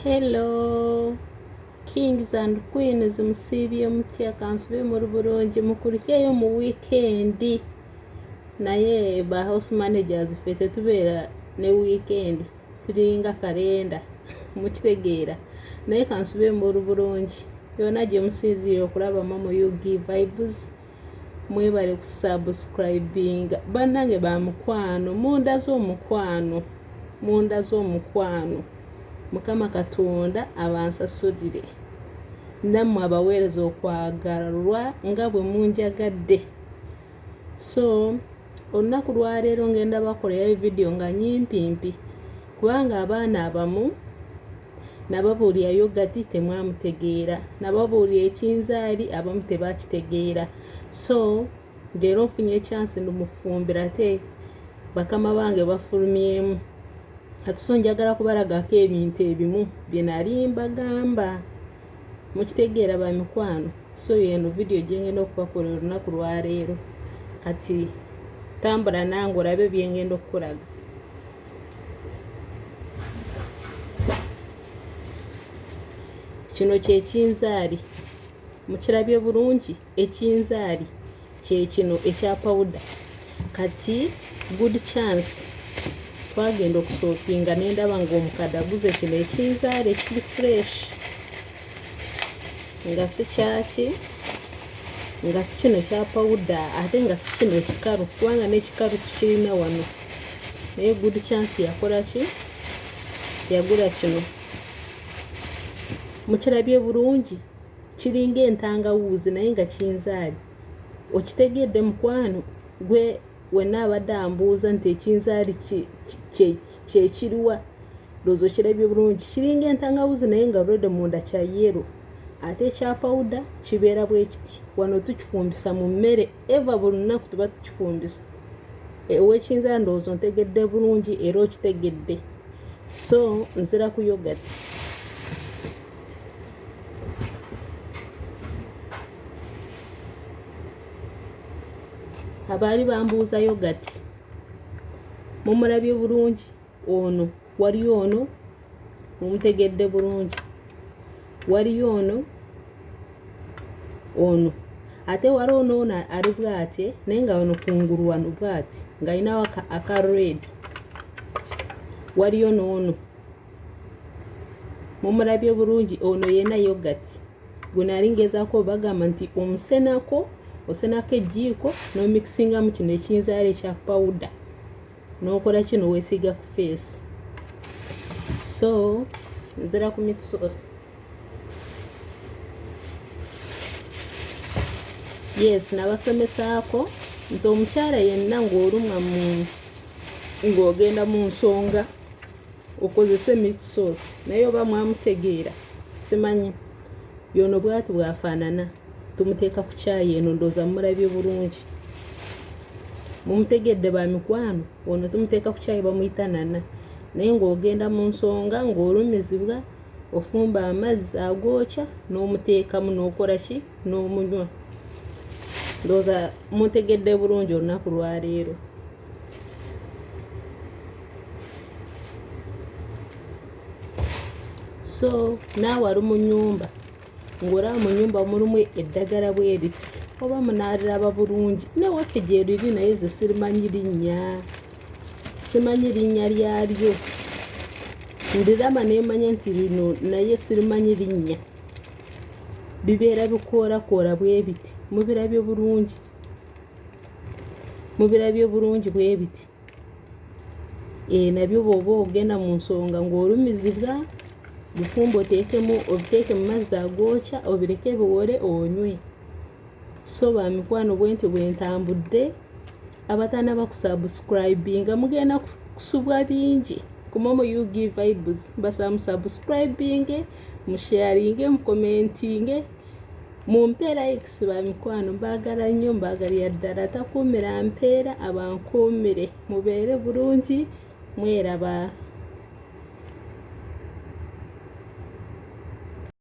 Hello, kings and queens, musibye mutya kansube muri bulungi mukurikeyo mu weekend. Naye ba house managers fete tubeera ne weekend tulinga kalenda mukitegeera. Naye kansube muri bulungi yona gye musinzire okulaba mama yugi VIB'Z. Mwebale ku subscribing bannange ba mukwano munda z'omukwano Mukama Katonda abansasulire nammwe abaweereza okwagalwa nga bwe munjagadde. So olunaku lwaleero ngenda bakolerayo video nga nyimpimpi kubanga abaana abamu nababuulira yogati temwamutegeera, nababuulira ekinzaali abamu tebakitegeera. So leero nfunye chance ndumufumbira ate bakama bange bafulumyemu. Kati so njagala kubalagako ebintu ebimu bye nali mbagamba mukitegeera ba mikwano. So yeno video gye ngenda okubakolera olunaku lwaleero. Kati tambula nange olabe bye ngenda okukolaga. Kino kyekinzaali mukirabye bulungi. Ekinzaali kye kino ekya powder. Kati good chance twagenda okusopinga nendaba ng'omukadde aguze kino ekinzaali ekiri fresh nga si kyaki, nga si kino kya powder ate nga si kino kikalu kubanga n'ekikalu tukirina wano. Naye good chance yakola ki, yagula kino. Mukirabye bulungi kiringa entangawuuzi naye nga kinzaali. Okitegedde mukwano gwe wenna abadde ambuuza nti ekinzaali kyekiriwa ndowooza kirabye bulungi. Kiringa entangawuuzi naye nga already munda kya yellow. Ate ekya powder kibeera bwe kiti. Wano tukifumbisa mu mmere eva buli lunaku tuba tukifumbisa. Ow'ekinzaali ndowooza ontegedde bulungi era okitegedde. So nzira ku yogati. Abaali bambuuza yogati mumulabye bulungi. Ono wali ono mumutegedde bulungi. Wali ono ate wali ono ali bw'ati naye nga wano kungulu wano bw'ati ng'alinawo aka red. Waliyo n'ono mumulabye bulungi. Ono yena yogati guno ali ngezaako bagamba nti omusenako osenako ejiiko n'omikisingamu kino ekinzaali ekya powder n'okola kino weesiga ku face. So nzira ku meat sauce. Yes, nabasomesaako nti omukyala yenna ng'olumwa ng'ogenda mu nsonga okozese meat sauce naye oba mwamutegeera simanyi. Yono bw'ati bwafaanana. Tumuteeka ku caayi eno ndowooza mumulabye bulungi. Mumutegedde ba mikwano. Ono tumuteeka ku caayi bamuyita nana. Naye ng'ogenda mu nsonga ng'olumizibwa ofumba amazzi agookya n'omuteekamu n'okola ki n'omunywa. Ndowooza mutegedde bulungi olunaku lwaleero. So naawe ali mu nnyumba ng'olaba mu nnyumba mulimu eddagala bwe riti oba munaaliraba bulungi. Newaffe gye liri naye ze simanyi linnya lyalyo. Ndiraba neemanya nti lino naye sirimanyi linnya. Bibeera bikoolakoola bwe biti. Mubirabye bulungi bwe biti. Nabyo bw'oba ogenda mu nsonga ng'olumizibwa bifumba obiteeke mu mazzi agookya obireke biwole onywe. So ba mikwano bwenti bwentambudde. Abatannaba kusubscribinga mugenda kusubwa bingi ku mama yugi VIB'Z. Mbasaba musubscribinge, musharinge, mukomentinge, mumpe likes ba mikwano. Mbaagala nnyo, mbaagalira ddala. Takuumira mpeera abankuumire. Mubeere bulungi, mweraba.